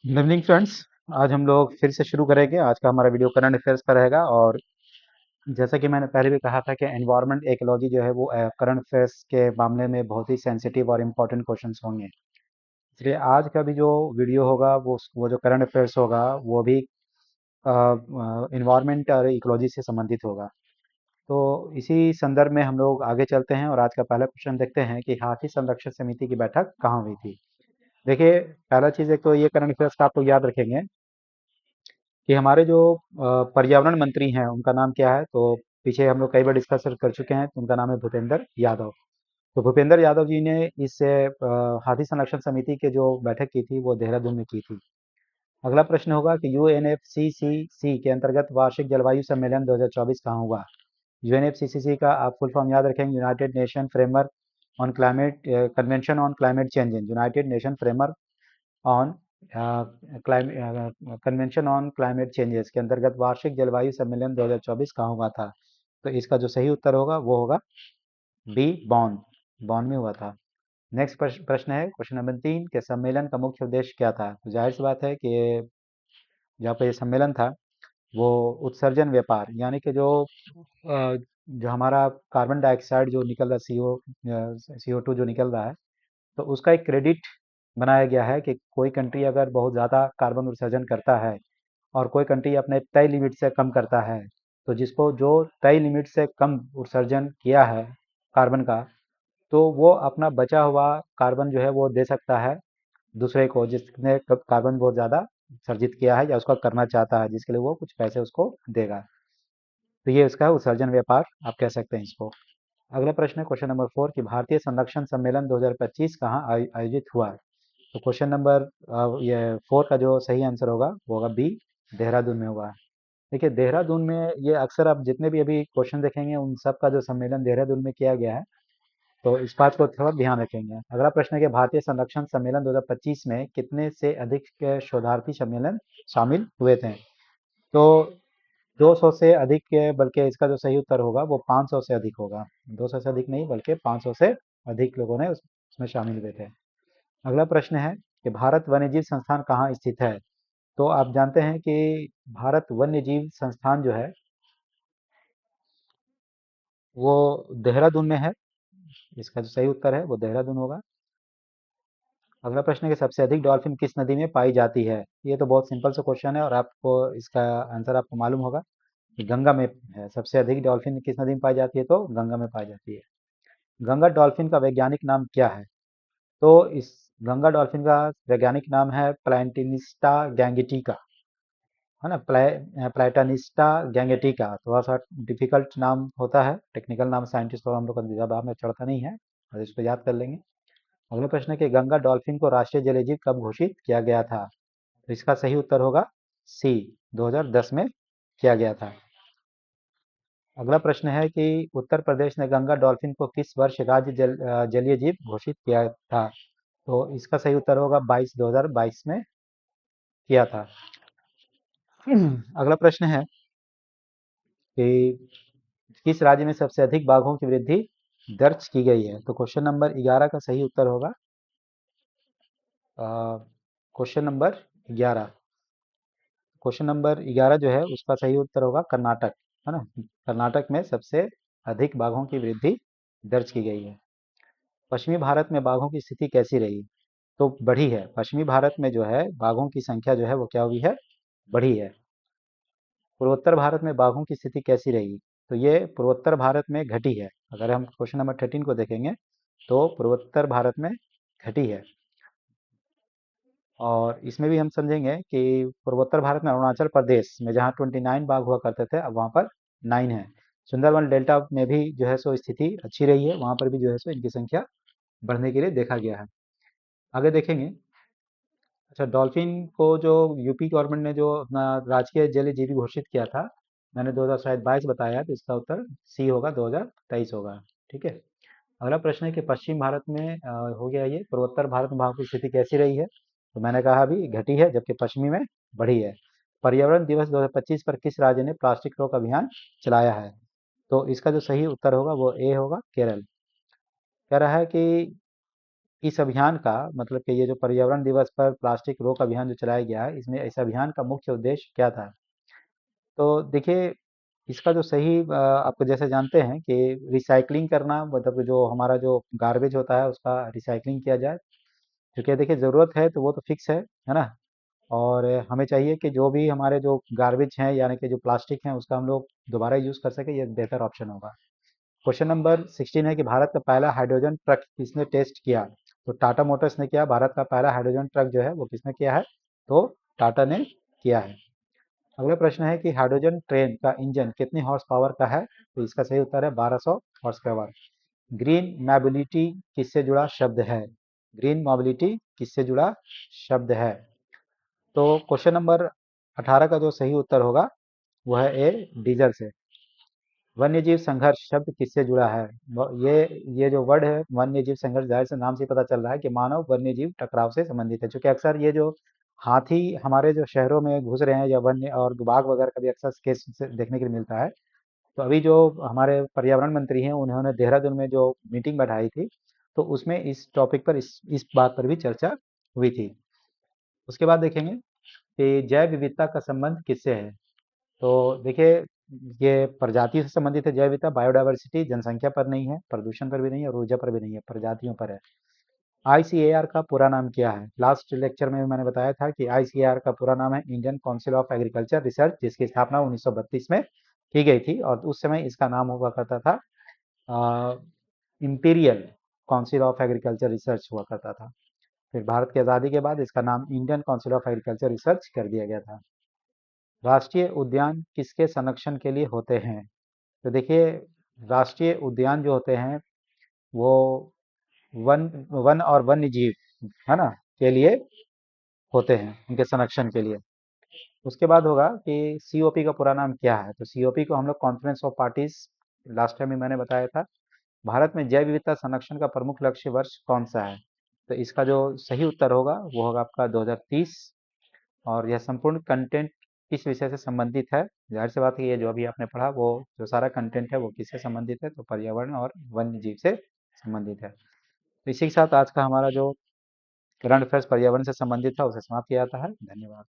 Good evening friends. आज हम लोग फिर से शुरू करेंगे। आज का हमारा वीडियो करंट अफेयर्स का रहेगा। और जैसा कि मैंने पहले भी कहा था कि एनवायरनमेंट इकोलॉजी जो है वो करंट अफेयर्स के मामले में बहुत ही सेंसिटिव और इम्पोर्टेंट क्वेश्चंस होंगे। इसलिए आज का भी जो वीडियो होगा वो जो करंट अफेयर्स होगा वो भी इन्वायरमेंट और इकोलॉजी से संबंधित होगा। तो इसी संदर्भ में हम लोग आगे चलते हैं और आज का पहला क्वेश्चन देखते हैं कि हाथी संरक्षण समिति की बैठक कहाँ हुई थी। देखिए, पहला चीज़ एक तो ये करंट अफेयर्स का आप लोग याद रखेंगे कि हमारे जो पर्यावरण मंत्री हैं उनका नाम क्या है। तो पीछे हम लोग कई बार डिस्कस कर चुके हैं। तो उनका नाम है भूपेंद्र यादव। तो भूपेंद्र यादव जी ने इस हाथी संरक्षण समिति के जो बैठक की थी वो देहरादून में की थी। अगला प्रश्न होगा कि यूएनएफसीसीसी के अंतर्गत वार्षिक जलवायु सम्मेलन 2024 कहाँ हुआ। यूएनएफसीसीसी का आप फुल फॉर्म याद रखेंगे, United nation framework on climate convention on climate change. United nation framework on convention on climate changes के अंतर्गत वार्षिक जलवायु सम्मेलन 2024 कहाँ हुआ था। तो इसका जो सही उत्तर होगा वो होगा बी, बॉन। बॉन में हुआ था। नेक्स्ट प्रश्न है क्वेश्चन नंबर 3 के सम्मेलन का मुख्य उद्देश्य क्या था। तो जाहिर सी बात है कि जहाँ पर ये सम्मेलन था वो उत्सर्जन व्यापार, यानी कि जो हमारा कार्बन डाइऑक्साइड जो निकल रहा, CO2 जो निकल रहा है, तो उसका एक क्रेडिट बनाया गया है कि कोई कंट्री अगर बहुत ज़्यादा कार्बन उत्सर्जन करता है और कोई कंट्री अपने तय लिमिट से कम करता है, तो जिसको जो तय लिमिट से कम उत्सर्जन किया है कार्बन का, तो वो अपना बचा हुआ कार्बन जो है वो दे सकता है दूसरे को जिसने कार्बन बहुत ज़्यादा सर्जित किया है या उसका करना चाहता है, जिसके लिए वो कुछ पैसे उसको देगा। तो ये उसका उत्सर्जन व्यापार आप कह सकते हैं इसको। अगला प्रश्न है क्वेश्चन नंबर 4 कि भारतीय संरक्षण सम्मेलन 2025 कहाँ आयोजित हुआ। तो क्वेश्चन नंबर ये 4 का जो सही आंसर होगा वो होगा बी, देहरादून में होगा। देखिए, देहरादून में ये अक्सर आप जितने भी अभी क्वेश्चन देखेंगे उन सब का जो सम्मेलन देहरादून में किया गया है, तो इस बात को थोड़ा ध्यान रखेंगे। अगला प्रश्न है कि भारतीय संरक्षण सम्मेलन 2025 में कितने से अधिक के शोधार्थी सम्मेलन शामिल हुए थे। तो 200 से अधिक के, बल्कि इसका जो सही उत्तर होगा वो 500 से अधिक होगा। 200 से अधिक नहीं बल्कि 500 से अधिक लोगों ने उसमें शामिल हुए थे। अगला प्रश्न है कि भारत वन्यजीव संस्थान कहाँ स्थित है। तो आप जानते हैं कि भारत वन्यजीव संस्थान जो है वो देहरादून में है। इसका जो सही उत्तर है वो देहरादून होगा। अगला प्रश्न है कि सबसे अधिक डॉल्फिन किस नदी में पाई जाती है। ये तो बहुत सिंपल सा क्वेश्चन है और आपको इसका आंसर आपको मालूम होगा कि गंगा में है। सबसे अधिक डॉल्फिन किस नदी में पाई जाती है, तो गंगा में पाई जाती है। गंगा डॉल्फिन का वैज्ञानिक नाम क्या है। तो इस गंगा डॉल्फिन का वैज्ञानिक नाम है प्लैंटिनिस्टा गैंगेटिका, है ना। प्लेटानिस्टा गैंगेटिका थोड़ा सा डिफिकल्ट नाम होता है, टेक्निकल नाम साइंटिस्ट और हम लोग का जबाब में चढ़ता नहीं है, और इसको याद कर लेंगे। अगला प्रश्न है कि गंगा डॉल्फिन को राष्ट्रीय जलीय कब घोषित किया गया था। तो इसका सही उत्तर होगा सी, 2010 में किया गया था। अगला प्रश्न है कि उत्तर प्रदेश ने गंगा डॉल्फिन को किस वर्ष राज्य जलीय जीव घोषित किया था। तो इसका सही उत्तर होगा 2022 में किया था। अगला प्रश्न है कि किस राज्य में सबसे अधिक बाघों की वृद्धि दर्ज की गई है। तो क्वेश्चन नंबर 11 का सही उत्तर होगा क्वेश्चन नंबर 11। क्वेश्चन नंबर 11 जो है उसका सही उत्तर होगा कर्नाटक, है ना। कर्नाटक में सबसे अधिक बाघों की वृद्धि दर्ज की गई है। पश्चिमी भारत में बाघों की स्थिति कैसी रही। तो बढ़ी है। पश्चिमी भारत में जो है बाघों की संख्या जो है वो क्या हुई है, बढ़ी है। पूर्वोत्तर भारत में बाघों की स्थिति कैसी रही। तो ये पूर्वोत्तर भारत में घटी है। अगर हम क्वेश्चन नंबर 13 को देखेंगे तो पूर्वोत्तर भारत में घटी है। और इसमें भी हम समझेंगे कि पूर्वोत्तर भारत में अरुणाचल प्रदेश में जहाँ 29 बाघ हुआ करते थे अब वहाँ पर 9 है। सुंदरबन डेल्टा में भी जो है सो स्थिति अच्छी रही है, वहाँ पर भी जो है सो इनकी संख्या बढ़ने के लिए देखा गया है। आगे देखेंगे। अच्छा, डॉल्फिन को जो यूपी गवर्नमेंट ने जो अपना राजकीय जलीय जीवी घोषित किया था, मैंने 2022 बताया, तो इसका उत्तर सी होगा, 2023 होगा। ठीक है। अगला प्रश्न है कि पश्चिम भारत में हो गया ये, पूर्वोत्तर भारत में भाव की स्थिति कैसी रही है। तो मैंने कहा अभी घटी है, जबकि पश्चिमी में बढ़ी है। पर्यावरण दिवस 2025 पर किस राज्य ने प्लास्टिक रोक अभियान चलाया है। तो इसका जो सही उत्तर होगा वो ए होगा, केरल। कह रहा है कि इस अभियान का मतलब कि ये जो पर्यावरण दिवस पर प्लास्टिक रोक अभियान जो चलाया गया है, इसमें इस अभियान का मुख्य उद्देश्य क्या था? तो देखिए, इसका जो सही आपको जैसे जानते हैं कि रिसाइकलिंग करना, मतलब जो हमारा जो गार्बेज होता है उसका रिसाइकलिंग किया जाए। क्योंकि देखिए ज़रूरत है तो वो तो फिक्स है ना? और हमें चाहिए कि जो भी हमारे जो गार्बेज हैं यानी कि जो प्लास्टिक हैं उसका हम लोग दोबारा यूज़ कर सकें, ये बेहतर ऑप्शन होगा। क्वेश्चन नंबर 16 है कि भारत का पहला हाइड्रोजन ट्रक किसने टेस्ट किया? तो टाटा मोटर्स ने किया। भारत का पहला हाइड्रोजन ट्रक जो है वो किसने किया है? तो टाटा ने किया है। अगला प्रश्न है कि हाइड्रोजन ट्रेन का इंजन कितनी हॉर्स पावर का है? तो इसका सही उत्तर है 1200 हॉर्स पावर। ग्रीन मोबिलिटी किससे जुड़ा शब्द है? ग्रीन मोबिलिटी किससे जुड़ा शब्द है? तो क्वेश्चन नंबर 18 का जो सही उत्तर होगा वो है ए, डीजल से। वन्यजीव संघर्ष शब्द किससे जुड़ा है? ये जो वर्ड है वन्यजीव संघर्ष, जाहिर से नाम से पता चल रहा है कि मानव वन्यजीव टकराव से संबंधित है, क्योंकि अक्सर ये जो हाथी हमारे जो शहरों में घुस रहे हैं या वन्य और बाघ वगैरह का भी अक्सर केस देखने के लिए मिलता है। तो अभी जो हमारे पर्यावरण मंत्री हैं उन्होंने देहरादून में जो मीटिंग बैठाई थी, तो उसमें इस टॉपिक पर इस बात पर भी चर्चा हुई थी। उसके बाद देखेंगे कि जैव विविधता का संबंध किससे है? तो देखिए, ये प्रजातियों से संबंधित है। जैव विविधता बायोडायवर्सिटी जनसंख्या पर नहीं है, प्रदूषण पर भी नहीं है और ऊर्जा पर भी नहीं है, प्रजातियों पर है। आईसीएआर का पूरा नाम क्या है? लास्ट लेक्चर में मैंने बताया था कि आईसीएआर का पूरा नाम है Indian council of agriculture research, जिसकी स्थापना 1932 में की गई थी और उस समय इसका नाम हुआ करता था imperial council of agriculture research हुआ करता था। फिर भारत की आज़ादी के बाद इसका नाम Indian council of agriculture research कर दिया गया था। राष्ट्रीय उद्यान किसके संरक्षण के लिए होते हैं? तो देखिए, राष्ट्रीय उद्यान जो होते हैं वो वन वन और वन्य जीव है ना के लिए होते हैं, उनके संरक्षण के लिए। उसके बाद होगा कि सीओपी का पूरा नाम क्या है? तो सीओपी को हम लोग conference of parties, last time भी मैंने बताया था। भारत में जैव विविधता संरक्षण का प्रमुख लक्ष्य वर्ष कौन सा है? तो इसका जो सही उत्तर होगा वो होगा आपका 2030। और यह संपूर्ण कंटेंट किस विषय से संबंधित है? जाहिर सी बात है, ये जो अभी आपने पढ़ा वो जो सारा कंटेंट है वो किससे संबंधित है? तो पर्यावरण और वन्य जीव से संबंधित है। तो इसी के साथ आज का हमारा जो करंट अफेयर्स पर्यावरण से संबंधित था उसे समाप्त किया जाता है। धन्यवाद।